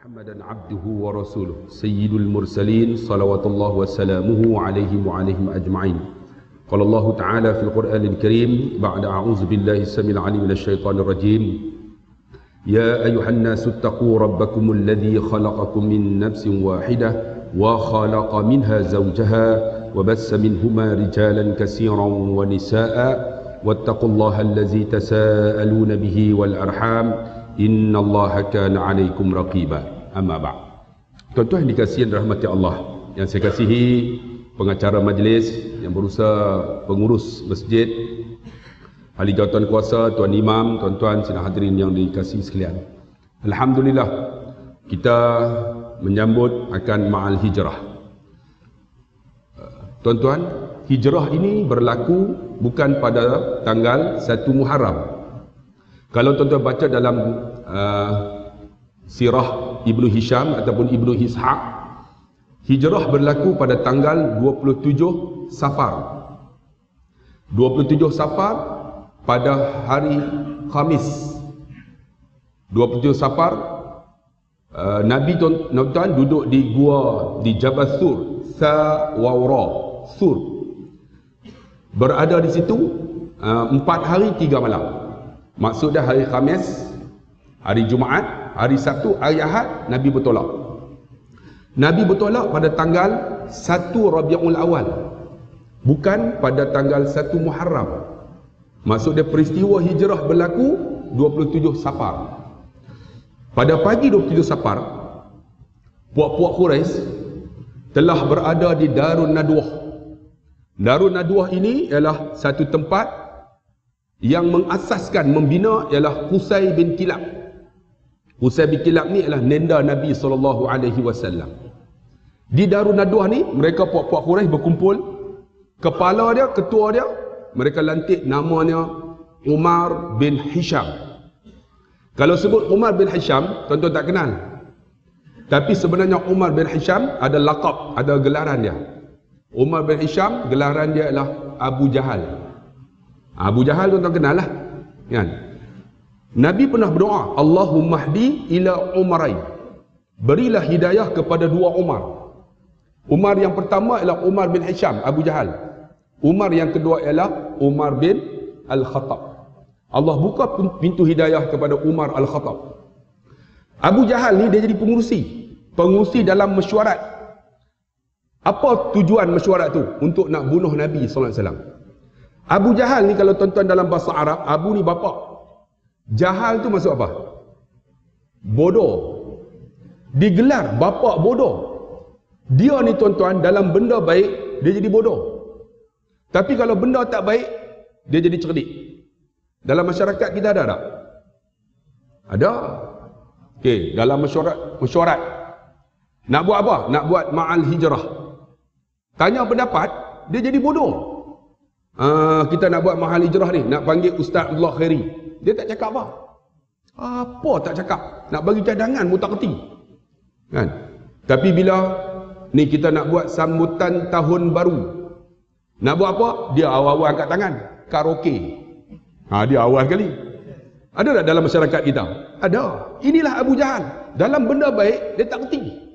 محمدا عبده ورسوله سيد المرسلين صلوات الله وسلامه عليه وعليهم أجمعين. قال الله تعالى في القرآن الكريم بعد أعوذ بالله السميع العليم من الشيطان الرجيم يا أيها الناس اتقوا ربكم الذي خلقكم من نفس واحدة وخلق منها زوجها وبث منهما رجالا كثيرا ونساء واتقوا الله الذي تساءلون به والأرحام إن الله كان عليكم رقيبا. Amma ba'd. Tuan-tuan dikasihi rahmati Allah yang saya kasihi, pengacara majlis yang berusaha pengurus masjid, ahli jawatan kuasa, tuan imam, tuan-tuan sidang hadirin yang dikasihi sekalian. Alhamdulillah kita menyambut akan ma'al hijrah. Tuan-tuan, hijrah ini berlaku bukan pada tanggal 1 Muharram. Kalau tuan-tuan baca dalam sirah Ibnu Hisham ataupun Ibnu Ishaq, hijrah berlaku pada tanggal 27 Safar. 27 Safar pada hari Khamis. 27 Safar Nabi tuan-tuan duduk di gua di Jabal Sur, Thawra, Sur. Berada di situ 4 hari 3 malam. Maksudnya hari Khamis, hari Jumaat, hari Sabtu, hari Ahad, Nabi bertolak. Nabi bertolak pada tanggal 1 Rabiul Awal, bukan pada tanggal 1 Muharram. Maksudnya peristiwa hijrah berlaku 27 Safar. Pada pagi 27 Safar, puak-puak Quraisy telah berada di Darun Nadwah. Darun Nadwah ini ialah satu tempat yang mengasaskan, membina ialah Qusay bin Kilab. Qusay bin Kilab ni ialah nenda Nabi SAW. Di Darun Nadwah ni, mereka puak-puak Quraisy berkumpul. Kepala dia, ketua dia, mereka lantik namanya Umar bin Hisham. Kalau sebut Umar bin Hisham, tuan-tuan tak kenal. Tapi sebenarnya Umar bin Hisham ada laqab, ada gelaran dia. Umar bin Hisham, gelaran dia ialah Abu Jahal. Abu Jahal tuan-tuan kenal lah, kan? Nabi pernah berdoa, Allahumma hdi ila Umarain. Berilah hidayah kepada 2 Umar. Umar yang pertama ialah Umar bin Hisham, Abu Jahal. Umar yang kedua ialah Umar bin Al-Khattab. Allah buka pintu hidayah kepada Umar Al-Khattab. Abu Jahal ni dia jadi pengurusi dalam mesyuarat. Apa tujuan mesyuarat tu? Untuk nak bunuh Nabi SAW. Abu Jahal ni kalau tuan-tuan dalam bahasa Arab, Abu ni bapa. Jahal tu maksud apa? Bodoh. Digelar bapa bodoh. Dia ni tuan-tuan dalam benda baik dia jadi bodoh. Tapi kalau benda tak baik dia jadi cerdik. Dalam masyarakat kita ada tak? Ada. Okey, dalam mesyuarat. Nak buat apa? Nak buat ma'al hijrah. Tanya pendapat, dia jadi bodoh. Kita nak buat mahal hijrah ni, nak panggil Ustaz Abdullah Khairi, dia tak cakap apa. Apa tak cakap? Nak bagi cadangan mutak keti, kan? Tapi bila ni kita nak buat sambutan tahun baru, nak buat apa? Dia awal-awal angkat tangan, karaoke. Dia awal kali. Ada tak dalam masyarakat kita? Ada. Inilah Abu Jahal. Dalam benda baik dia tak keti.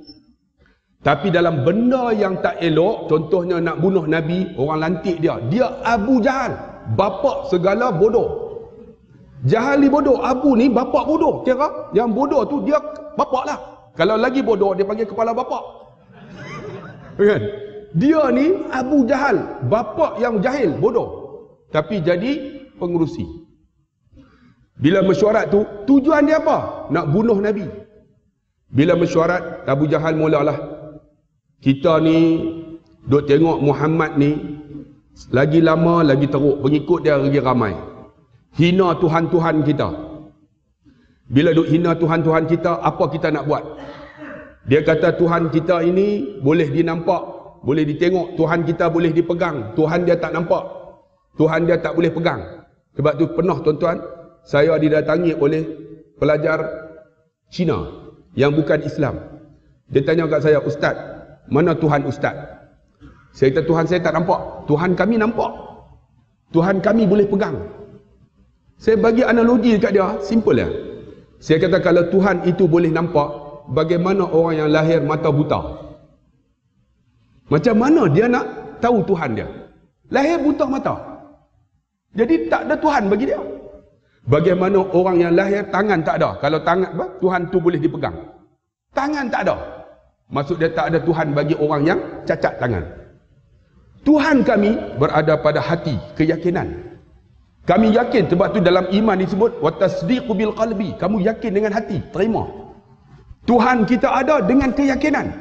Tapi dalam benda yang tak elok, contohnya nak bunuh Nabi, orang lantik dia. Dia Abu Jahal. Bapa segala bodoh. Jahal ni bodoh. Abu ni bapa bodoh. Kira yang bodoh tu dia bapa lah. Kalau lagi bodoh, dia panggil kepala bapa. Kan? Dia ni Abu Jahal. Bapa yang jahil, bodoh. Tapi jadi pengurusi. Bila mesyuarat tu, tujuan dia apa? Nak bunuh Nabi. Bila mesyuarat, Abu Jahal mulalah. Kita ni duk tengok Muhammad ni lagi lama lagi teruk, pengikut dia lagi ramai. Hina Tuhan-Tuhan kita. Bila duk hina Tuhan-Tuhan kita, apa kita nak buat? Dia kata Tuhan kita ini boleh dinampak, boleh ditengok, Tuhan kita boleh dipegang, Tuhan dia tak nampak, Tuhan dia tak boleh pegang. Sebab tu pernah tuan-tuan, saya didatangi oleh pelajar Cina yang bukan Islam. Dia tanya kat saya, Ustaz, mana Tuhan Ustaz? Saya kata Tuhan saya tak nampak. Tuhan kami nampak. Tuhan kami boleh pegang. Saya bagi analogi dekat dia, simple ya. Saya kata kalau Tuhan itu boleh nampak, bagaimana orang yang lahir mata buta. Macam mana dia nak tahu Tuhan dia? Lahir buta mata. Jadi tak ada Tuhan bagi dia. Bagaimana orang yang lahir tangan tak ada? Kalau tangan Tuhan tu boleh dipegang. Tangan tak ada. Maksud dia tak ada Tuhan bagi orang yang cacat tangan. Tuhan kami berada pada hati, keyakinan. Kami yakin, sebab tu dalam iman disebut wa tasdiqu bil qalbi. Kamu yakin dengan hati, terima. Tuhan kita ada dengan keyakinan.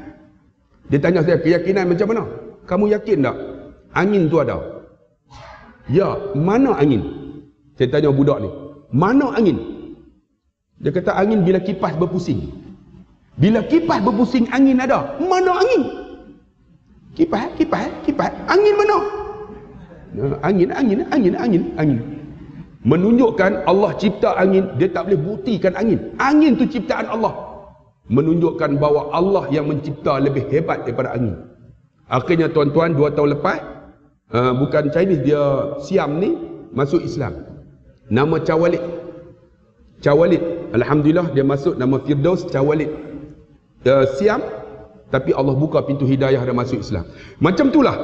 Dia tanya saya, keyakinan macam mana? Kamu yakin tak angin tu ada? Ya, mana angin? Saya tanya budak ni, mana angin? Dia kata angin bila kipas berpusing. Bila kipas berpusing angin ada. Mana angin? Kipas. Angin mana? Angin. Menunjukkan Allah cipta angin, dia tak boleh buktikan angin. Angin tu ciptaan Allah. Menunjukkan bahawa Allah yang mencipta lebih hebat daripada angin. Akhirnya tuan-tuan 2 tahun lepas, bukan Chinese, dia Siam ni masuk Islam. Nama Cawalid. Alhamdulillah dia masuk nama Firdaus Cawalid. Siam, tapi Allah buka pintu hidayah dan masuk Islam. Macam itulah.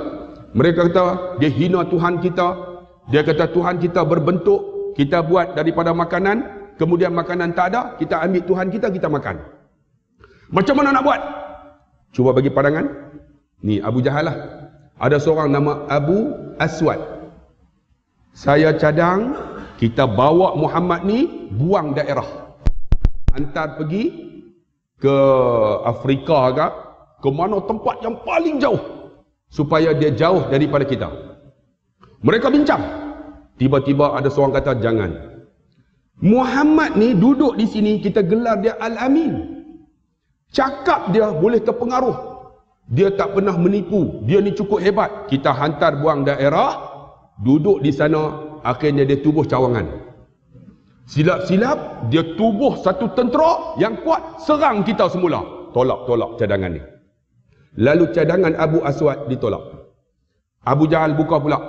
Mereka kata dia hina Tuhan kita. Dia kata Tuhan kita berbentuk, kita buat daripada makanan, kemudian makanan tak ada, kita ambil Tuhan kita makan. Macam mana nak buat? Cuba bagi pandangan. Ni Abu Jahal lah. Ada seorang nama Abu Aswad. Saya cadang kita bawa Muhammad ni buang daerah. Hantar pergi ke Afrika ke mana tempat yang paling jauh supaya dia jauh daripada kita. Mereka bincang. Tiba-tiba ada seorang kata jangan. Muhammad ni duduk di sini, kita gelar dia Al-Amin. Cakap dia boleh terpengaruh. Dia tak pernah menipu. Dia ni cukup hebat. Kita hantar buang daerah, duduk di sana, akhirnya dia tubuh cawangan. Silap-silap dia tubuh satu tentera yang kuat, serang kita semula. Tolak cadangan ni. Lalu cadangan Abu Aswad ditolak. Abu Jahal buka pula.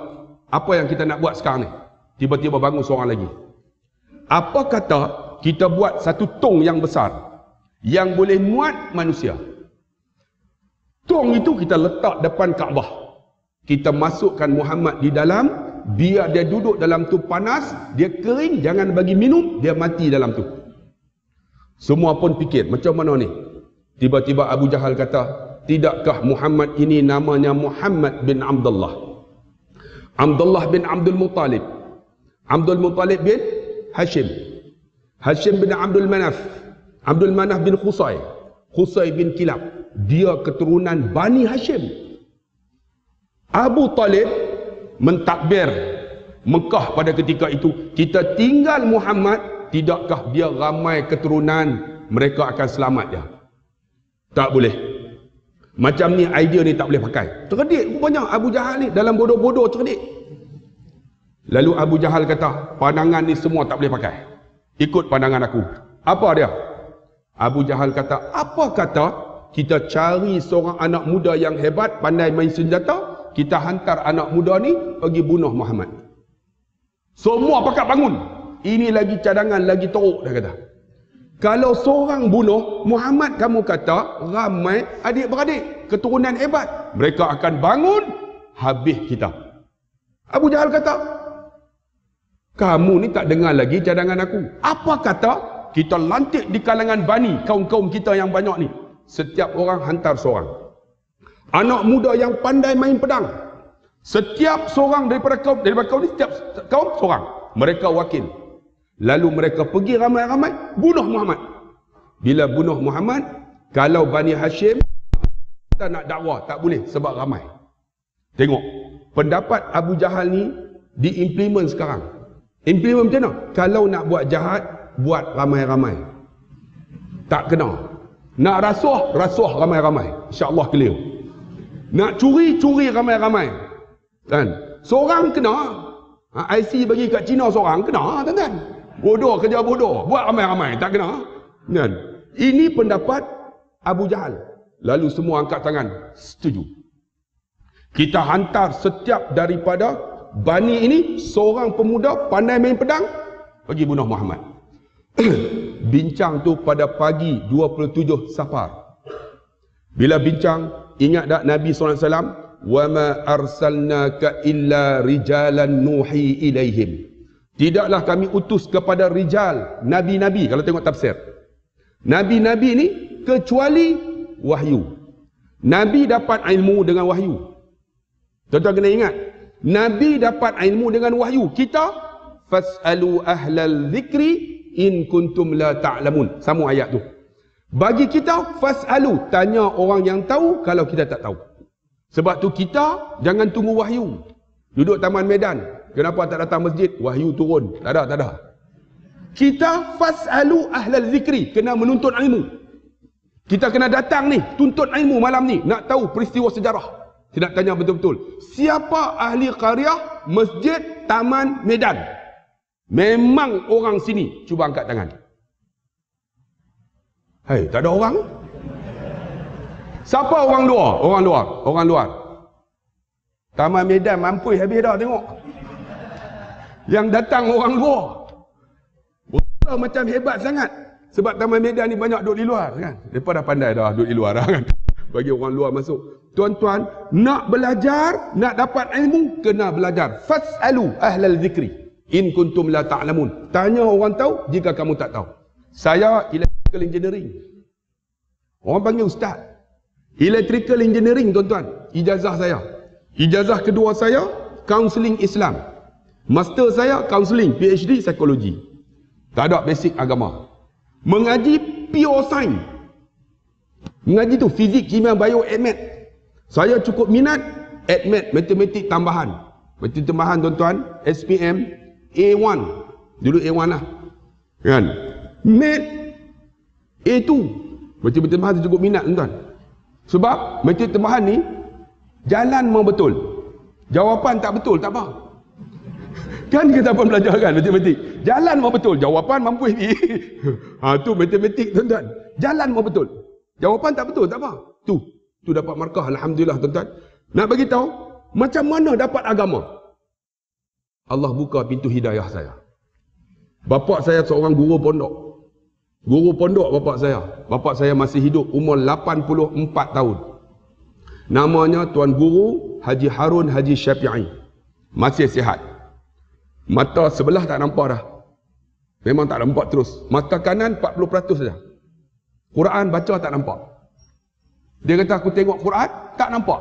Apa yang kita nak buat sekarang ni? Tiba-tiba bangun seorang lagi. Apa kata kita buat satu tong yang besar yang boleh muat manusia? Tong itu kita letak depan Kaabah. Kita masukkan Muhammad di dalam, biar dia duduk dalam tu panas, dia kering, jangan bagi minum, dia mati dalam tu. Semua pun fikir, macam mana ni? Tiba-tiba Abu Jahal kata, tidakkah Muhammad ini namanya Muhammad bin Abdullah? Abdullah bin Abdul Muttalib. Abdul Muttalib bin Hashim. Hashim bin Abdul Manaf. Abdul Manaf bin Khusay. Khusay bin Kilab. Dia keturunan Bani Hashim. Abu Talib mentakbir Mekah pada ketika itu. Kita tinggal Muhammad, tidakkah dia ramai keturunan, mereka akan selamat dia? Tak boleh. Macam ni idea ni tak boleh pakai. Cerdik rupanya Abu Jahal ni, dalam bodoh-bodoh cerdik. Lalu Abu Jahal kata, pandangan ni semua tak boleh pakai. Ikut pandangan aku. Apa dia? Abu Jahal kata, apa kata kita cari seorang anak muda yang hebat, pandai main senjata, kita hantar anak muda ni pergi bunuh Muhammad. Semua pakat bangun. Ini lagi cadangan, lagi teruk, dia kata. Kalau seorang bunuh Muhammad, kamu kata ramai adik-beradik, keturunan hebat, mereka akan bangun, habis kita. Abu Jahal kata, kamu ni tak dengar lagi cadangan aku. Apa kata kita lantik di kalangan Bani, kaum-kaum kita yang banyak ni, setiap orang hantar seorang anak muda yang pandai main pedang. Setiap seorang daripada kaum ni, setiap kaum seorang, mereka wakil. Lalu mereka pergi ramai-ramai bunuh Muhammad. Bila bunuh Muhammad, kalau Bani Hashim kita nak dakwah, tak boleh sebab ramai. Tengok, pendapat Abu Jahal ni diimplement sekarang. Implement macam mana? Kalau nak buat jahat, buat ramai-ramai. Tak kena. Nak rasuah ramai-ramai. InsyaAllah clear. Nak curi ramai-ramai. Kan? Seorang kena. IC bagi kat Cina seorang, kena, tuan-tuan. Bodoh kerja bodoh, buat ramai-ramai, tak kena. Kan? Ini pendapat Abu Jahal. Lalu semua angkat tangan, setuju. Kita hantar setiap daripada Bani ini seorang pemuda pandai main pedang, pergi bunuh Muhammad. bincang tu pada pagi 27 Safar. Bila bincang, ingat tak Nabi SAW, wa ma arsalnaka illa rijalan nuhi ilaihim. Tidaklah kami utus kepada rijal, nabi-nabi, kalau tengok tafsir. Nabi-nabi ni kecuali wahyu. Nabi dapat ilmu dengan wahyu. Tuan-tuan kena ingat, Nabi dapat ilmu dengan wahyu. Kita fas'alu ahlal zikri in kuntum la ta'lamun. Sama ayat tu. Bagi kita fas'alu, tanya orang yang tahu kalau kita tak tahu. Sebab tu kita jangan tunggu wahyu. Duduk Taman Medan, kenapa tak datang masjid? Wahyu turun. Tak ada. Kita fas'alu ahlal zikri, kena menuntut ilmu. Kita kena datang ni, tuntut ilmu malam ni, nak tahu peristiwa sejarah. Kita nak tanya betul-betul, siapa ahli qaryah masjid Taman Medan? Memang orang sini, cuba angkat tangan. Hei, tak ada orang. Siapa orang luar? Orang luar. Taman Medan mampu habis dah tengok. Yang datang orang luar. Betul macam hebat sangat. Sebab Taman Medan ni banyak duduk di luar kan. Mereka dah pandai dah duduk di luar dah kan. Bagi orang luar masuk. Tuan-tuan, nak belajar, nak dapat ilmu, kena belajar. Fas'alu ahlal zikri in kuntum la ta'lamun. Tanya orang tahu jika kamu tak tahu. Saya electrical engineering. Orang panggil ustaz. Electrical engineering, tuan-tuan. Ijazah saya. Ijazah kedua saya, counselling Islam. Master saya, counselling, PhD, psikologi. Tak ada basic agama. Mengaji pure science. Mengaji tu fizik, kimia, bio, admat. Saya cukup minat admat, matematik tambahan. Matematik tambahan, tuan-tuan, SPM A1. Dulu A1 lah. Kan? Mat A2. Matematik tambahan tu cukup minat, tuan-tuan. Sebab matematik tambahan ni jalan memang betul. Jawapan tak betul, tak apa. Kan kita pun belajar kan matematik. Jalan memang betul, jawapan mampu ini. Tu matematik, tuan-tuan. Jalan memang betul. Jawapan tak betul, tak apa. Tu dapat markah, alhamdulillah, tuan-tuan. Nak bagi tahu macam mana dapat agama. Allah buka pintu hidayah saya. Bapak saya seorang guru pondok. Guru pondok bapak saya. Bapak saya masih hidup, umur 84 tahun. Namanya Tuan Guru Haji Harun Haji Syafi'i. Masih sihat. Mata sebelah tak nampak dah. Memang tak nampak terus. Mata kanan 40% saja. Quran baca tak nampak. Dia kata aku tengok Quran tak nampak.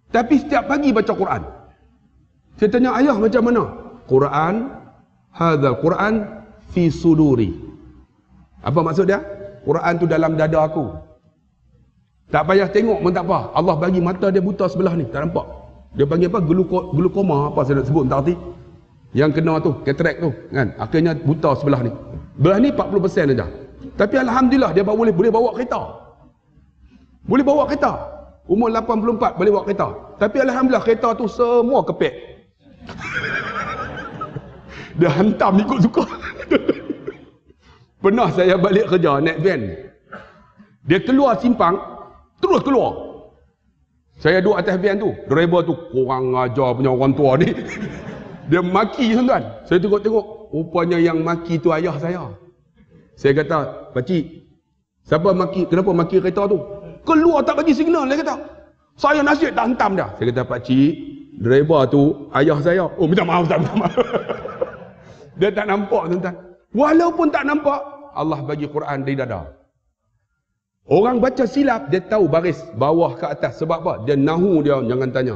Tapi setiap pagi baca Quran. Saya tanya ayah macam mana? Quran, hadzal Quran fi suduri. Apa maksud dia? Quran tu dalam dada aku. Tak payah tengok pun tak apa. Allah bagi mata dia buta sebelah ni, tak nampak. Dia panggil apa? Glukoma apa saya nak sebut, tak erti. Yang kena tu, katarak tu, kan? Akhirnya buta sebelah ni. Belah ni 40% saja. Tapi alhamdulillah dia boleh bawa kereta. Boleh bawa kereta. Umur 84 boleh bawa kereta. Tapi alhamdulillah kereta tu semua kepek. Dia hantam ikut suka. Pernah saya balik kerja naik van. Dia keluar simpang, terus keluar. Saya duduk atas van tu. Driver tu kurang ajar punya orang tua ni. Dia maki, tuan-tuan. Saya tengok-tengok, rupanya yang maki tu ayah saya. Saya kata, pakcik, siapa maki? Kenapa maki kereta tu? Keluar tak bagi signal, dia kata. Saya nasihat tak hantam dah. Saya kata, pakcik, driver tu ayah saya. Oh, minta maaf. Dia tak nampak, tuan-tuan. Walaupun tak nampak, Allah bagi Quran di dada. Orang baca silap, dia tahu baris bawah ke atas. Sebab apa? Dia nahu dia, jangan tanya.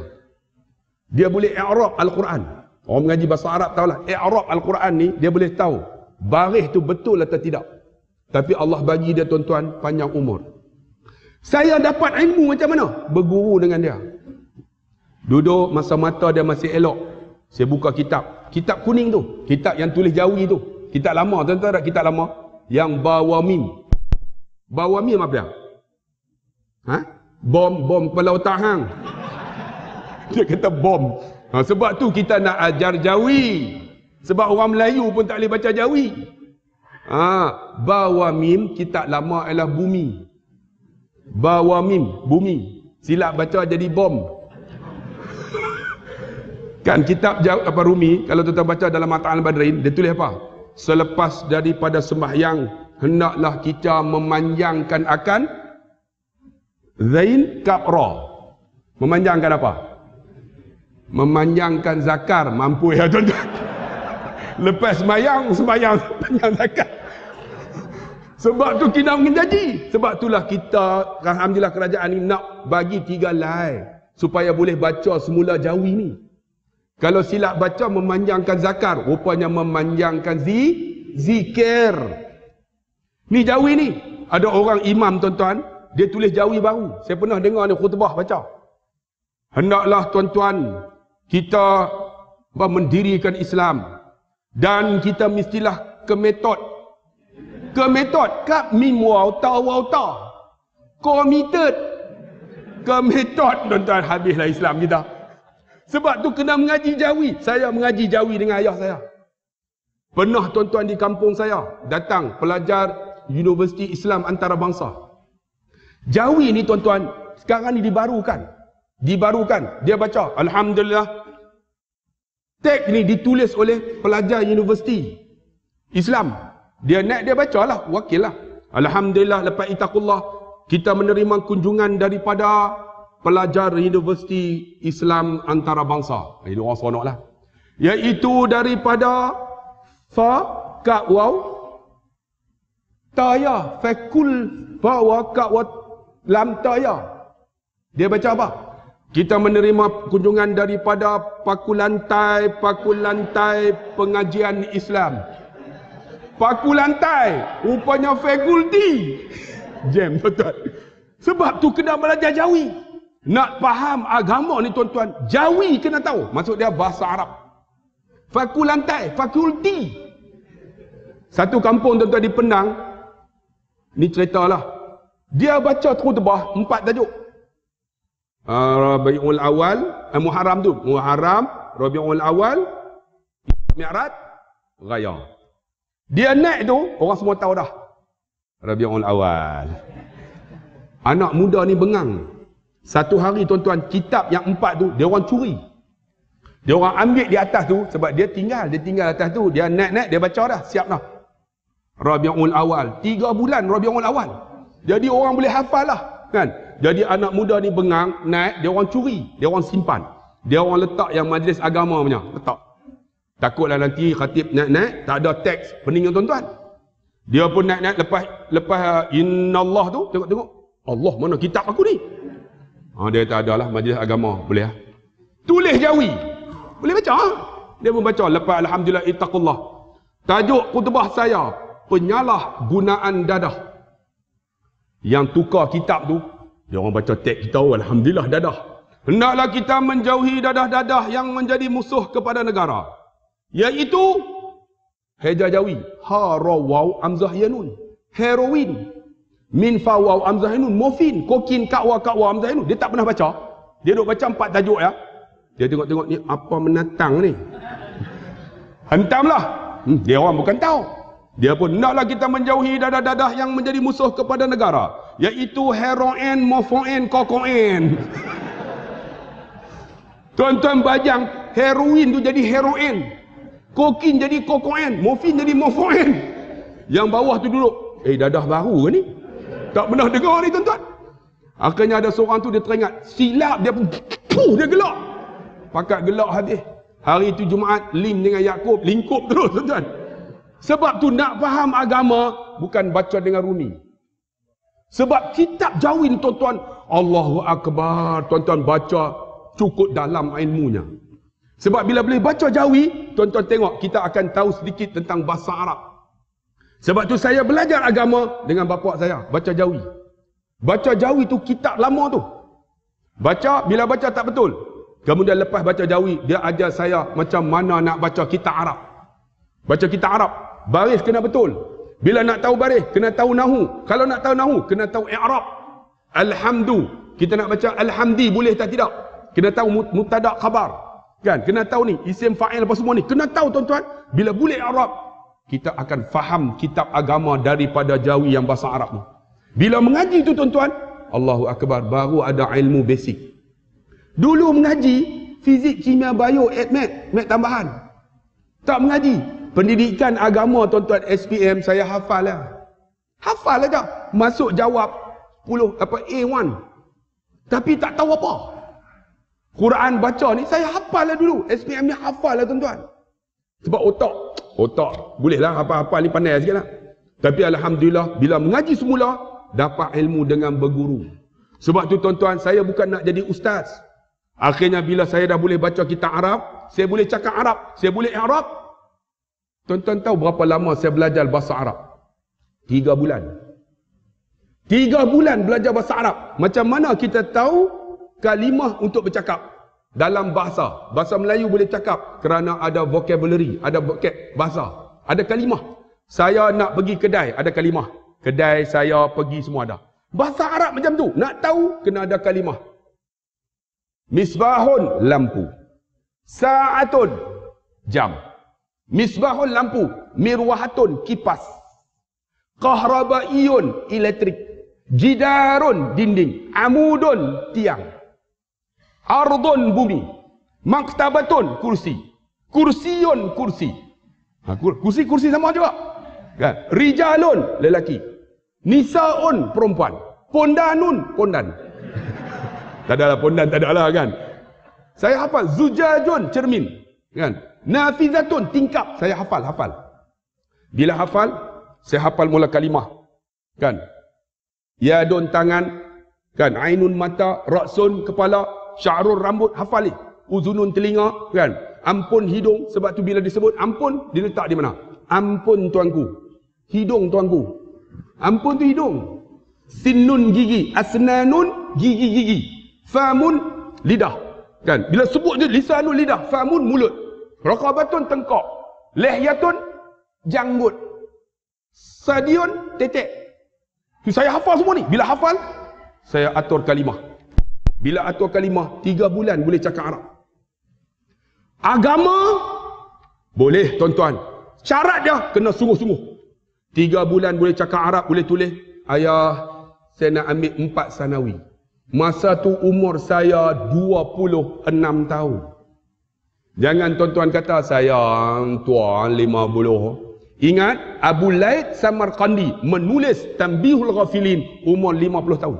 Dia boleh i'rab Al-Quran. Orang mengaji bahasa Arab tahulah. I'rab Al-Quran ni, dia boleh tahu baris tu betul atau tidak. Tapi Allah bagi dia, tuan-tuan, panjang umur. Saya dapat ilmu macam mana? Berguru dengan dia. Duduk masa mata dia masih elok. Saya buka kitab. Kitab kuning tu. Kitab yang tulis Jawi tu. Kitab lama, tuan-tuan, ada kitab lama. Yang Bawamim. Bawamim apa dia? Bom kepala otak hang. Dia kata bom. Sebab tu kita nak ajar Jawi. Sebab orang Melayu pun tak boleh baca Jawi. Bawamim, kitab lama ialah bumi. Bawamim, bumi. Silap baca jadi bom. Kan kitab Rumi, kalau tuan-tuan baca dalam Mata Al-Badrin, dia tulis apa? Selepas daripada sembahyang hendaklah kita memanjangkan akan zain kapra. Memanjangkan apa? Memanjangkan zakar. Mampu ya tuan-tuan. Lepas sembahyang panjang zakat. Sebab tu kita menjanji. Sebab itulah kita, alhamdulillah kerajaan ni nak bagi 3 lai supaya boleh baca semula jawi ni. Kalau silap baca memanjangkan zakar, rupanya memanjangkan zikir. Ni jawi ni. Ada orang imam tuan-tuan, dia tulis jawi baru. Saya pernah dengar ni khutbah baca. Hendaklah tuan-tuan kita mendirikan Islam dan kita mestilah ke metod. Kap mim waw ta committed. Ke metod tuan-tuan, habislah Islam kita. Sebab tu kena mengaji jawi. Saya mengaji jawi dengan ayah saya. Pernah tuan-tuan di kampung saya datang pelajar Universiti Islam Antarabangsa. Jawi ni tuan-tuan sekarang ni dibarukan. Dia baca alhamdulillah. Teks ni ditulis oleh pelajar Universiti Islam. Dia naik dia bacalah, wakil lah. Alhamdulillah lepas itaqullah kita menerima kunjungan daripada pelajar Universiti Islam Antarabangsa. Ini orang seronok lah. Iaitu daripada kak waw taya fakul wa kak wa lam taya. Dia baca apa? Kita menerima kunjungan daripada pakulantai pengajian Islam. Pakulantai rupanya fakulti. Jam tuan-tuan. Sebab tu kena belajar jawi. Nak faham agama ni tuan-tuan, jawi kena tahu. Maksud dia bahasa Arab. Fakulantai, fakulti. Satu kampung tuan-tuan di Penang, ni ceritalah. Dia baca khutbah 4 tajuk. Rabiul Awal, Muharram tu. Muharram, Rabiul Awal, Mi'raj, Raya. Dia naik tu, orang semua tahu dah. Rabiul Awal. Anak muda ni bengang. Satu hari tuan-tuan, kitab yang 4 tu, dia orang curi. Dia orang ambil di atas tu, sebab dia tinggal atas tu. Dia naik-naik, dia baca dah, siap dah. Rabiul Awal. 3 bulan Rabiul Awal. Jadi orang boleh hafal lah. Kan? Jadi anak muda ni bengang, naik, dia orang curi. Dia orang simpan. Dia orang letak yang majlis agama punya. Letak. Takutlah nanti khatib naik-naik, tak ada teks pening tuan-tuan. Dia pun naik-naik lepas innallah tu, tengok-tengok. Allah, mana kitab aku ni? Dia tak ada lah majlis agama. Boleh lah. Tulis jawi. Boleh baca. Dia pun baca. Lepas alhamdulillah ittaqullah. Tajuk khutbah saya, penyalahgunaan dadah. Yang tukar kitab tu, dia orang baca teks kita, alhamdulillah dadah. Hendaklah kita menjauhi dadah-dadah yang menjadi musuh kepada negara. Iaitu heja jawi. Ha ra waw amzah yanun. Heroin. Min fa waw amzah yanun. Morfin. Kokin ka wa amzah yanun. Dia tak pernah baca. Dia duk baca 4 tajuk ya. Dia tengok-tengok ni apa menatang ni. Hentamlah. Dia orang bukan tahu. Dia pun naklah kita menjauhi dadah-dadah yang menjadi musuh kepada negara. Iaitu heroin, morfin, kokain. Tuan-tuan bajang, heroin tu jadi heroin. Kokin jadi kokain, morfin jadi morfin. Yang bawah tu duduk, dadah baru ke ni? Tak pernah dengar ni tuan-tuan. Akhirnya ada seorang tu dia teringat, silap dia pun, dia gelak. Pakat gelak habis. Hari itu Jumaat, Lim dengan Yaakob lingkup terus tuan-tuan. Sebab tu nak faham agama bukan baca dengan runi. Sebab kitab jawi ni tuan-tuan, Allahu Akbar, tuan-tuan baca cukup dalam ilmunya. Sebab bila boleh baca jawi, tuan-tuan tengok kita akan tahu sedikit tentang bahasa Arab. Sebab tu saya belajar agama dengan bapa saya, baca jawi. Baca jawi tu kitab lama tu. Baca, bila baca tak betul. Kemudian lepas baca jawi, dia ajar saya macam mana nak baca kitab Arab. Baca kitab Arab, baris kena betul. Bila nak tahu baris, kena tahu nahu. Kalau nak tahu nahu, kena tahu i'rab. Alhamdu, kita nak baca alhamdi boleh tak tidak? Kena tahu mubtada khabar. Kan? Kena tahu ni, isim fa'il apa semua ni. Kena tahu tuan-tuan. Bila boleh Arab, kita akan faham kitab agama daripada jawi yang bahasa Arab ni. Bila mengaji tu tuan-tuan, Allahu Akbar, baru ada ilmu basic. Dulu mengaji, fizik, kimia, bio, mat tambahan. Tak mengaji. Pendidikan agama tuan-tuan SPM saya hafal lah. Hafal aja. Masuk jawab 10 A1. Tapi tak tahu apa. Quran baca ni saya hafal lah dulu. SPM ni hafal lah tuan-tuan. Sebab otak bolehlah hafal-hafal ni pandai sikit lah. Tapi alhamdulillah bila mengaji semula dapat ilmu dengan berguru. Sebab tu tuan-tuan, saya bukan nak jadi ustaz. Akhirnya bila saya dah boleh baca kitab Arab, saya boleh cakap Arab, saya boleh Arab. Tuan-tuan tahu berapa lama saya belajar bahasa Arab? 3 bulan. 3 bulan belajar bahasa Arab. Macam mana kita tahu kalimah untuk bercakap? Dalam bahasa Melayu boleh cakap kerana ada vocabulary, ada bahasa, ada kalimah. Saya nak pergi kedai, ada kalimah. Kedai saya pergi semua ada. Bahasa Arab macam tu, nak tahu kena ada kalimah. Misbahun, lampu. Sa'atun, jam. Misbahun, lampu. Mirwahatun, kipas. Kahrabaiyun, elektrik. Jidarun, dinding. Amudun, tiang. Ardun, bumi. Maktabatun, kursi. Kursiyun, kursi. Kursi sama juga. Kan? Rijalun, lelaki. Nisaun, perempuan. Pondanun, pondan. Tak adalah pondan, tak adalah kan. Saya hafal. Zujajun, cermin. Kan? Nafizatun, tingkap. Saya hafal. Bila hafal, saya hafal mula kalimah. Kan? Yadun, tangan. Kan? Ainun, mata. Ra'sun, kepala. Sya'run, rambut. Hafal ni. Uzunun, telinga. Kan? Ampun, hidung. Sebab tu bila disebut ampun, diletak di mana? Ampun, tuanku. Hidung, tuanku. Ampun tu hidung. Sinnun, gigi. Asnanun, gigi-gigi. Famun, lidah. Kan? Bila sebut je lisanun, lidah. Famun, mulut. Raqabatun, tengkok. Lihyatun, janggut. Sadiun, tetek. Saya hafal semua ni. Bila hafal, saya atur kalimah. Bila atur kalimah, 3 bulan boleh cakap Arab. Agama, boleh tuan-tuan. Syarat dia, kena sungguh-sungguh. 3 bulan boleh cakap Arab, boleh tulis. Ayah, saya nak ambil 4 sanawi. Masa tu umur saya 26 tahun. Jangan tuan-tuan kata saya tua 50. Ingat, Abu Laid Samarqandi menulis Tanbihul Ghafilin umur 50 tahun.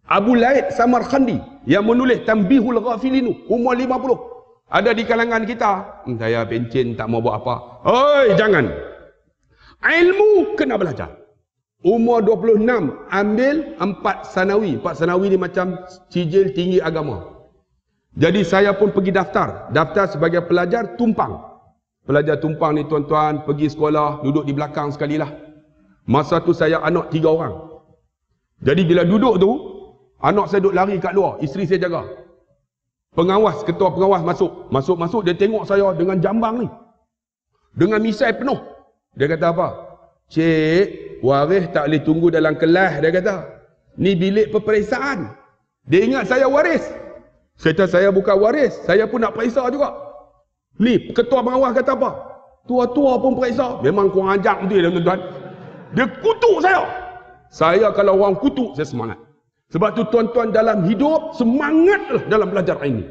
Abu Laid Samarqandi yang menulis Tanbihul Ghafilin umur 50. Ada di kalangan kita, saya pencen tak mau buat apa. Oi, jangan. Ilmu kena belajar. Umur 26 ambil 4 sanawi. 4 sanawi ni macam sijil tinggi agama. Jadi saya pun pergi daftar sebagai pelajar tumpang. Pelajar tumpang ni tuan-tuan pergi sekolah, duduk di belakang sekali lah. Masa tu saya anak 3 orang. Jadi bila duduk tu, anak saya duduk lari kat luar, isteri saya jaga. Pengawas, ketua pengawas masuk dia tengok saya dengan jambang ni. Dengan misai penuh. Dia kata apa? Cik, waris tak boleh tunggu dalam kelas, dia kata. Ni bilik peperiksaan. Dia ingat saya waris. Saya kata saya bukan waris, saya pun nak periksa juga. Ni ketua pengawas kata apa? Tua-tua pun periksa. Memang kurang ajar betul dia tuan-tuan. Dia kutuk saya. Saya kalau orang kutuk, saya semangat. Sebab tu tuan-tuan dalam hidup, semangatlah dalam belajar ilmu.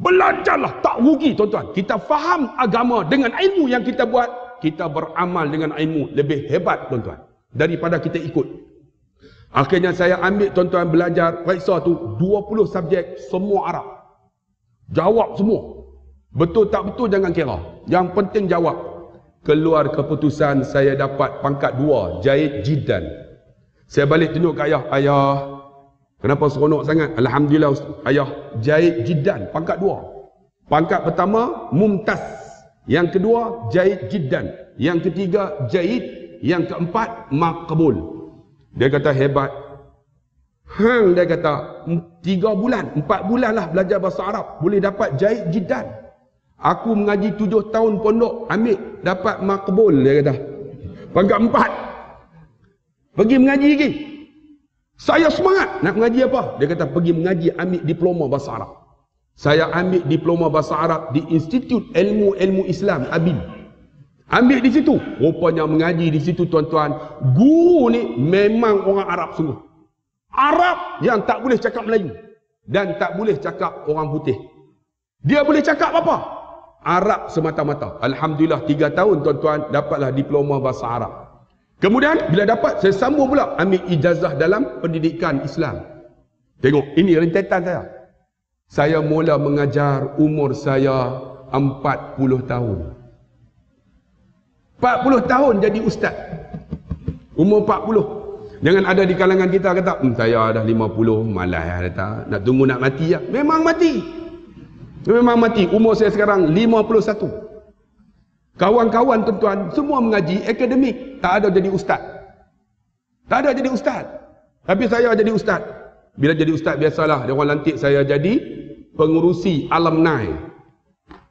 Belajarlah, tak rugi tuan-tuan. Kita faham agama dengan ilmu yang kita buat, kita beramal dengan ilmu lebih hebat tuan-tuan daripada kita ikut. Akhirnya saya ambil tuan-tuan belajar periksa tu 20 subjek semua Arab. Jawab semua. Betul tak betul jangan kira. Yang penting jawab. Keluar keputusan saya dapat pangkat 2, Jaid Jiddan. Saya balik tunjuk ke ayah, ayah, kenapa seronok sangat? Alhamdulillah ayah, Jaid Jiddan, pangkat 2. Pangkat pertama Mumtaz. Yang kedua Jaid Jiddan. Yang ketiga Jaid. Yang keempat Maqbul. Dia kata hebat. Dia kata 3 bulan, 4 bulan lah belajar bahasa Arab boleh dapat Jaid Jiddan. Aku mengaji 7 tahun pondok, ambil dapat Maqbul, dia kata. Pangkat 4. Pergi mengaji lagi. Saya semangat nak mengaji apa? Dia kata pergi mengaji, ambil diploma bahasa Arab. Saya ambil diploma bahasa Arab di Institut Ilmu Islam ABIN. Ambil di situ. Rupanya mengaji di situ tuan-tuan. Guru ni memang orang Arab sungguh. Arab yang tak boleh cakap Melayu. Dan tak boleh cakap orang putih. Dia boleh cakap apa? Arab semata-mata. Alhamdulillah 3 tahun tuan-tuan dapatlah diploma bahasa Arab. Kemudian bila dapat, saya sambung pula ambil ijazah dalam pendidikan Islam. Tengok, ini rentetan saya. Saya mula mengajar umur saya 40 tahun. 40 tahun jadi ustaz. Umur 40. Jangan ada di kalangan kita kata, saya dah 50, malas lah datang. Nak tunggu nak mati lah. Memang mati. Memang mati. Umur saya sekarang 51. Kawan-kawan tuan-tuan, semua mengaji akademik. Tak ada jadi ustaz. Tak ada jadi ustaz. Tapi saya jadi ustaz. Bila jadi ustaz, biasalah. Dia orang lantik saya jadi pengurusi alumni.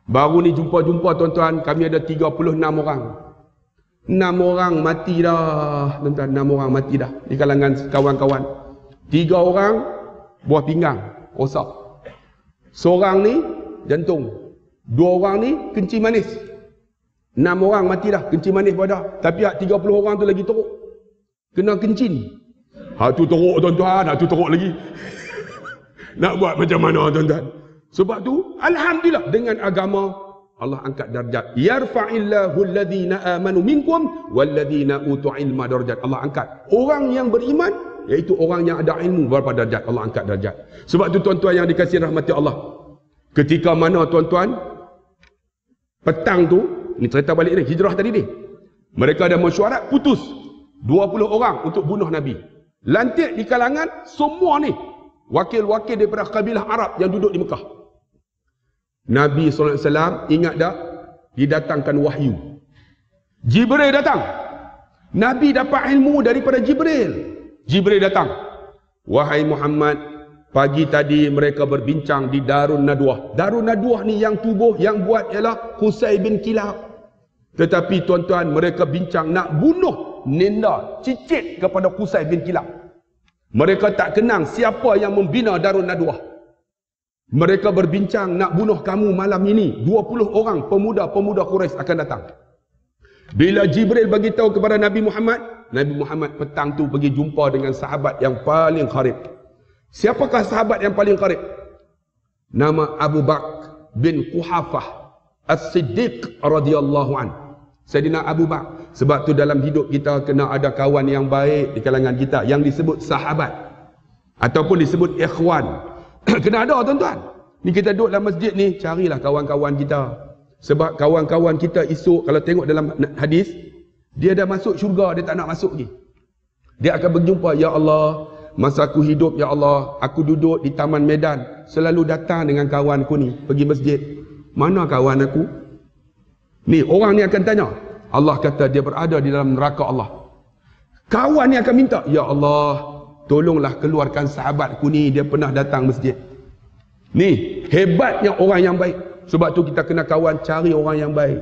Baru ni jumpa-jumpa tuan-tuan, kami ada 36 orang. 6 orang mati dah, tuan-tuan. 6 orang mati dah di kalangan kawan-kawan. 3 orang buah pinggang rosak. Seorang ni jantung. 2 orang ni kencing manis. 6 orang mati dah, kencing manis pun dah. Tapi 30 orang tu lagi teruk. Kena kencing. Tu teruk tuan-tuan, tu teruk lagi. Nak buat macam mana tuan-tuan? Sebab tu alhamdulillah dengan agama Allah angkat darjat. Yarfa'illahu alladhina amanu minkum walladhina utul ilma darjat. Allah angkat orang yang beriman, iaitu orang yang ada ilmu, berapa darjat Allah angkat darjat. Sebab tu tuan-tuan yang dikasihi rahmati Allah, ketika mana tuan-tuan petang tu, ni cerita balik ni, hijrah tadi ni, mereka ada mesyuarat putus 20 orang untuk bunuh Nabi. Lantik di kalangan semua ni wakil-wakil daripada kabilah Arab yang duduk di Mekah. Nabi SAW ingat tak? Didatangkan wahyu. Jibril datang. Nabi dapat ilmu daripada Jibril. Jibril datang. Wahai Muhammad, pagi tadi mereka berbincang di Darun Nadwah. Darun Nadwah ni yang tubuh, yang buat ialah Qusay bin Kilab. Tetapi tuan-tuan, mereka bincang nak bunuh Nenda, cicit kepada Qusay bin Kilab. Mereka tak kenang siapa yang membina Darun Nadwah. Mereka berbincang nak bunuh kamu malam ini. 20 orang pemuda-pemuda Quraisy akan datang. Bila Jibril bagi tahu kepada Nabi Muhammad, Nabi Muhammad petang tu pergi jumpa dengan sahabat yang paling karib. Siapakah sahabat yang paling karib? Nama Abu Bakar bin Quhafah As-Siddiq radhiyallahu an. Sayyidina Abu Bakar. Sebab tu dalam hidup kita kena ada kawan yang baik di kalangan kita yang disebut sahabat ataupun disebut ikhwan. Kena ada tuan-tuan. Ni kita duduk dalam masjid ni, carilah kawan-kawan kita. Sebab kawan-kawan kita esok kalau tengok dalam hadis, dia dah masuk syurga, dia tak nak masuk lagi. Dia akan berjumpa, ya Allah, masa aku hidup, ya Allah, aku duduk di Taman Medan, selalu datang dengan kawanku ni pergi masjid. Mana kawan aku? Ni orang ni akan tanya. Allah kata dia berada di dalam neraka Allah. Kawan ni akan minta, ya Allah, tolonglah keluarkan sahabatku ni, dia pernah datang masjid. Ni hebatnya orang yang baik. Sebab tu kita kena kawan, cari orang yang baik.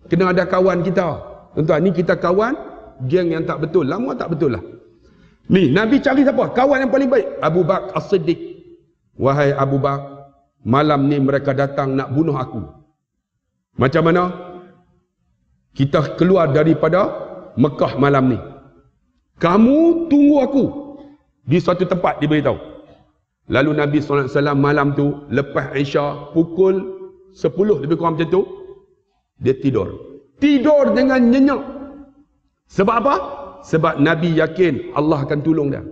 Kena ada kawan kita. Tuan-tuan, ni kita kawan geng yang tak betul. Lama tak betul lah. Ni Nabi cari siapa? Kawan yang paling baik, Abu Bakar As-Siddiq. Wahai Abu Bakar, malam ni mereka datang nak bunuh aku. Macam mana? Kita keluar daripada Mekah malam ni. Kamu tunggu aku di suatu tempat, diberitahu. Lalu Nabi SAW malam tu lepas Isya pukul 10 lebih kurang macam tu, dia tidur. Tidur dengan nyenyak. Sebab apa? Sebab Nabi yakin Allah akan tolong dia.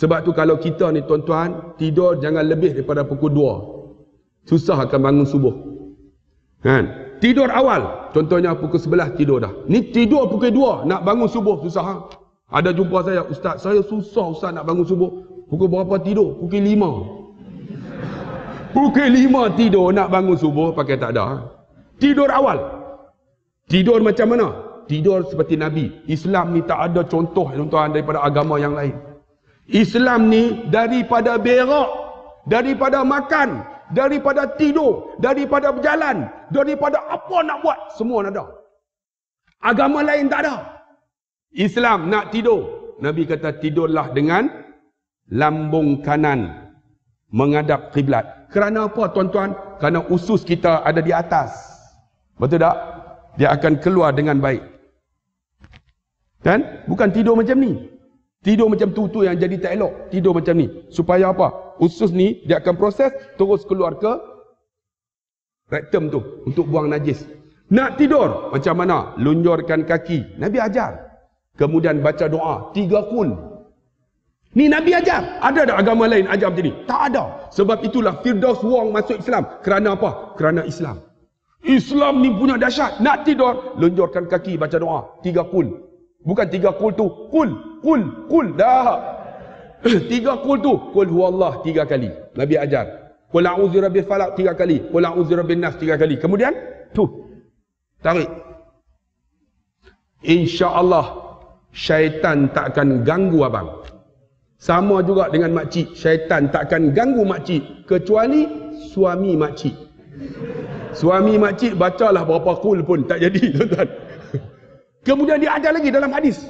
Sebab tu kalau kita ni tuan-tuan tidur jangan lebih daripada pukul 2. Susah akan bangun subuh. Kan? Tidur awal, contohnya pukul 11 tidur dah. Ni tidur pukul 2 nak bangun subuh susah. Ha? Ada jumpa saya, Ustaz, saya susah Ustaz nak bangun subuh. Pukul berapa tidur? Pukul 5. Pukul 5 tidur nak bangun subuh pakai tak ada. Tidur awal. Tidur macam mana? Tidur seperti Nabi. Islam ni tak ada contoh tuan-tuan daripada agama yang lain. Islam ni daripada berak, daripada makan, daripada tidur, daripada berjalan, daripada apa nak buat, semua ada. Agama lain tak ada. Islam nak tidur, Nabi kata tidurlah dengan lambung kanan menghadap kiblat. Kerana apa tuan-tuan? Kerana usus kita ada di atas. Betul tak? Dia akan keluar dengan baik. Kan? Bukan tidur macam ni. Tidur macam tu yang jadi tak elok. Tidur macam ni. Supaya apa? Usus ni dia akan proses terus keluar ke rektum tu untuk buang najis. Nak tidur macam mana? Lunjurkan kaki. Nabi ajar. Kemudian baca doa 3 kul. Ni Nabi ajar. Ada tak agama lain ajar macam ni? Tak ada. Sebab itulah Firdaus Wong masuk Islam. Kerana apa? Kerana Islam. Islam ni punya dahsyat. Nak tidur, lonjorkan kaki baca doa 3 kul. Bukan 3 kul tu kul. Dah. 3 kul tu kul huwallah 3 kali. Nabi ajar. Qul a'udzu birabbil falaq 3 kali. Qul a'udzu birabbin nas 3 kali. Kemudian tu tarik. Insya-Allah syaitan tak akan ganggu abang. Sama juga dengan makcik, syaitan tak akan ganggu makcik kecuali suami makcik. Suami makcik bacalah berapa kul pun tak jadi, tuan-tuan. Kemudian dia ada lagi dalam hadis.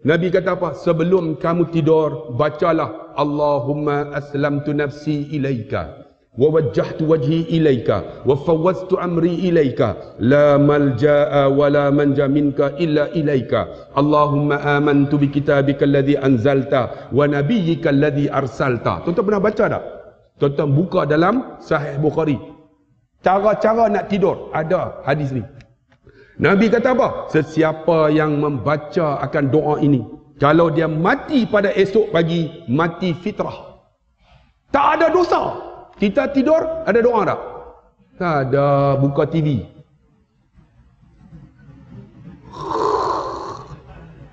Nabi kata apa? Sebelum kamu tidur, bacalah Allahumma aslamtu nafsi ilaika wa wajjahtu wajhi ilaika wa fawwaztu amri ilaika la malja'a wa la manja minka illa ilaika Allahumma amantu bi kitabika alladhi anzalta wa nabiyyika alladhi arsalta. Tuan-tuan pernah baca tak? Tuan-tuan buka dalam Sahih Bukhari. Cara-cara nak tidur ada hadis ni. Nabi kata apa? Sesiapa yang membaca akan doa ini, kalau dia mati pada esok pagi, mati fitrah. Tak ada dosa. Kita tidur, ada doa tak? Tak ada. Buka TV.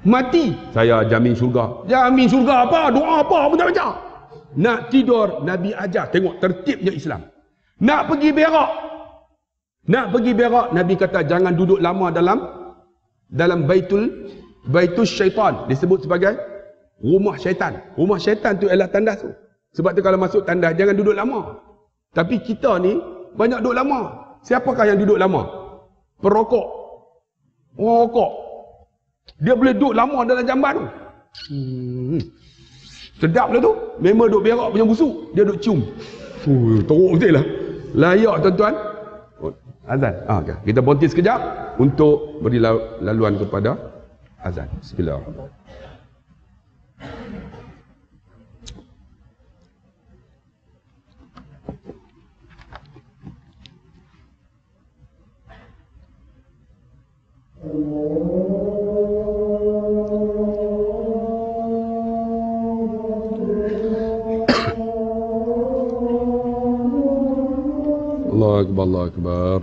Mati. Saya jamin syurga. Jamin syurga apa? Doa apa pun tak baca. Nak tidur, Nabi ajar. Tengok tertibnya Islam. Nak pergi berak. Nabi kata jangan duduk lama dalam baitul syaitan. Disebut sebagai rumah syaitan. Rumah syaitan tu ialah tandas tu. Sebab tu kalau masuk tandas jangan duduk lama. Tapi kita ni banyak duduk lama. Siapakah yang duduk lama? Perokok. Rokok. Dia boleh duduk lama dalam jamban tu. Sedap lah tu. Memang duduk berak punya busuk. Dia duduk cium. Teruk betul lah. Layak tuan-tuan. Azan. Okay. Kita berhenti sekejap untuk beri laluan kepada azan. Bismillahirrahmanirrahim. Allah Akbar, Allah Akbar.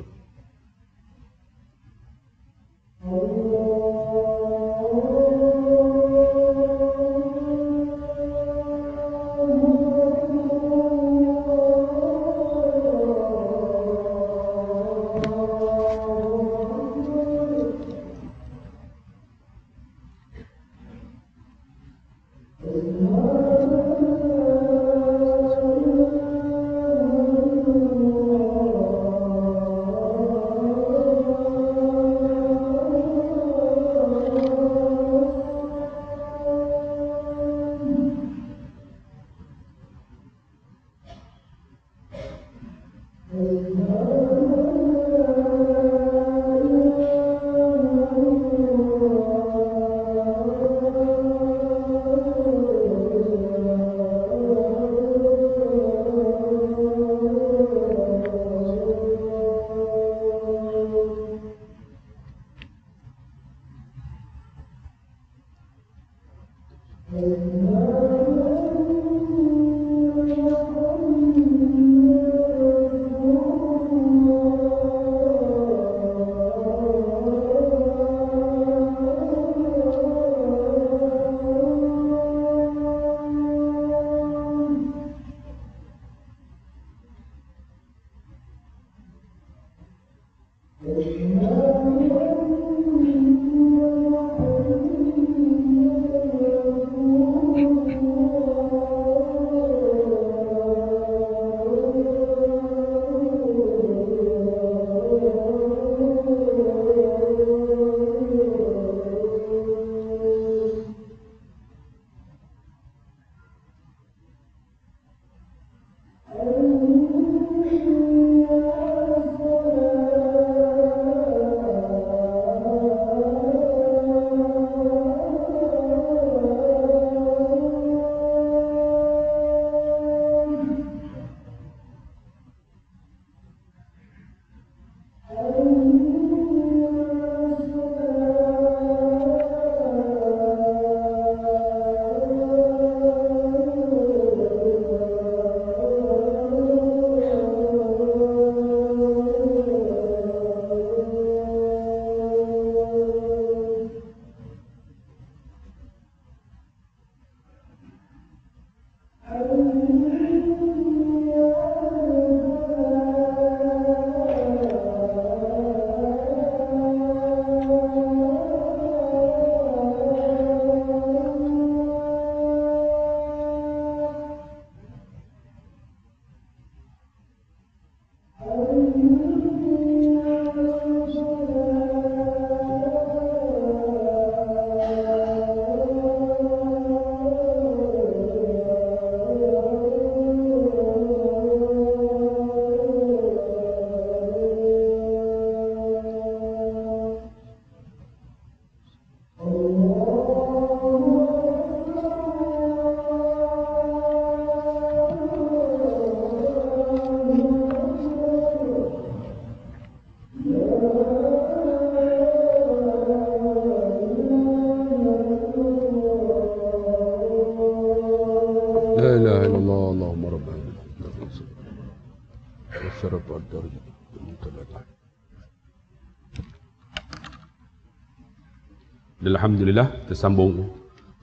Alhamdulillah, tersambung.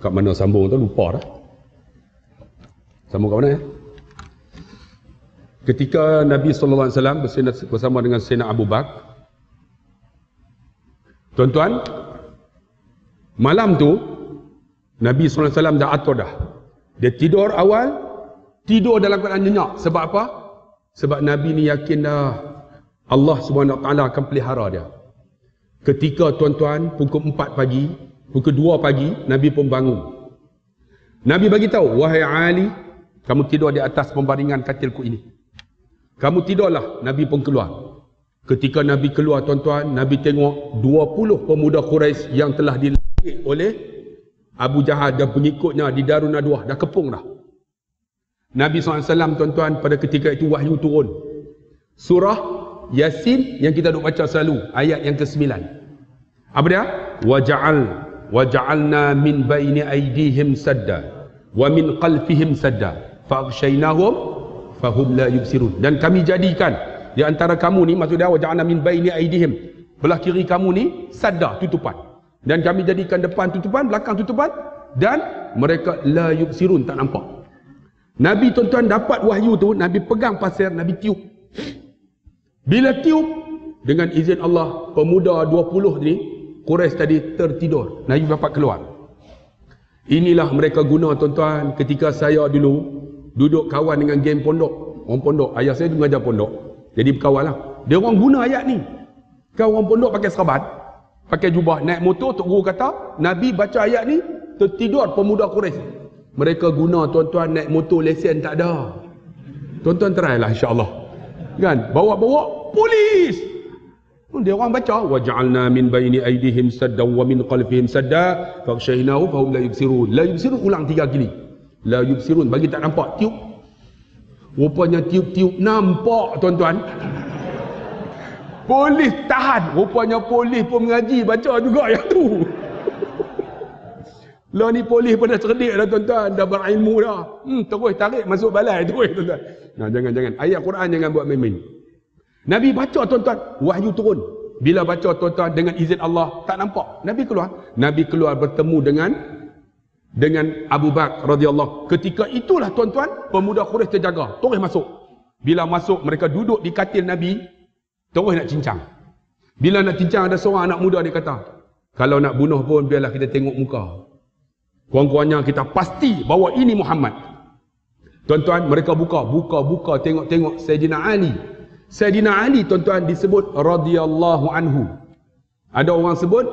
Kat mana sambung tu lupa dah. Sambung kat mana Ketika Nabi SAW bersama dengan Sayyidina Abu Bakar, tuan-tuan, malam tu Nabi SAW dah atur dah. Dia tidur awal, tidur dalam keadaan nyenyak. Sebab apa? Sebab Nabi ni yakin dah Allah SWT akan pelihara dia. Ketika tuan-tuan pukul 4 pagi, pukul 2 pagi, Nabi pun bangun. Nabi bagi tahu, wahai Ali, kamu tidur di atas pembaringan katilku ini. Kamu tidurlah. Nabi pun keluar. Ketika Nabi keluar, tuan-tuan, Nabi tengok 20 pemuda Quraisy yang telah dilantik oleh Abu Jahal dan pengikutnya di Darun Nadwah. Dah kepung dah. Nabi SAW, tuan-tuan, pada ketika itu wahyu turun. Surah Yasin yang kita duk baca selalu. Ayat yang ke-9. Apa dia? Waja'alna min baini aydihim sadda wa min khalfihim sadda fa'aghshaynahum fahum la yubsirun. Dan kami jadikan di antara kamu ni, maksud dia waja'alna min baini aydihim, belah kiri kamu ni sadda, tutupan, dan kami jadikan depan tutupan, belakang tutupan, dan mereka la yubsirun, tak nampak. Nabi, tuan-tuan, dapat wahyu tu, Nabi pegang pasir, Nabi tiup. Bila tiup, dengan izin Allah, pemuda 20 ni Quraisy tadi tertidur. Nabi dapat keluar. Inilah mereka guna, tuan-tuan, ketika saya dulu duduk kawan dengan geng pondok. Orang pondok, ayah saya tu mengajar pondok, jadi berkawan lah. Dia orang guna ayat ni. Kau orang pondok pakai serabat, pakai jubah, naik motor. Tok Guru kata Nabi baca ayat ni, tertidur pemuda Quraisy. Mereka guna, tuan-tuan, naik motor lesen tak ada. Tuan-tuan try lah, insyaAllah. Kan, bawa-bawa polis. Dia orang baca waja'alna min baini aydihim sadda wa min khalfihim sadda faghshaynahu fahum la yubsirun. La yubsirun ulang 3 kali. La yubsirun, bagi tak nampak, tiup. Rupanya tiup-tiup nampak, tuan-tuan. Polis tahan. Rupanya polis pun mengaji baca juga yang tu. Lah ni polis pada cerdik dah, tuan-tuan, dah berilmu dah. Terus tarik masuk balai terus, tuan-tuan. Nah, jangan ayat Quran jangan buat main-main. Nabi baca, tuan-tuan, wahyu turun. Bila baca, tuan-tuan, dengan izin Allah, tak nampak. Nabi keluar bertemu dengan Abu Bakar radhiyallahu. Ketika itulah, tuan-tuan, pemuda Quraisy terjaga, terus masuk. Bila masuk, mereka duduk di katil Nabi, terus nak cincang. Bila nak cincang, ada seorang anak muda dia kata, kalau nak bunuh pun biarlah kita tengok muka. Kurang-kurangnya kita pasti bahawa ini Muhammad. Tuan-tuan, mereka buka, tengok Sayyidina Ali. Sayyidina Ali, tuan-tuan, disebut radhiyallahu anhu. Ada orang sebut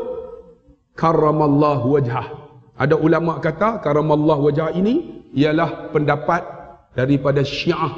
karramallahu wajhah. Ada ulama kata karamallahu wajhah ini ialah pendapat daripada Syiah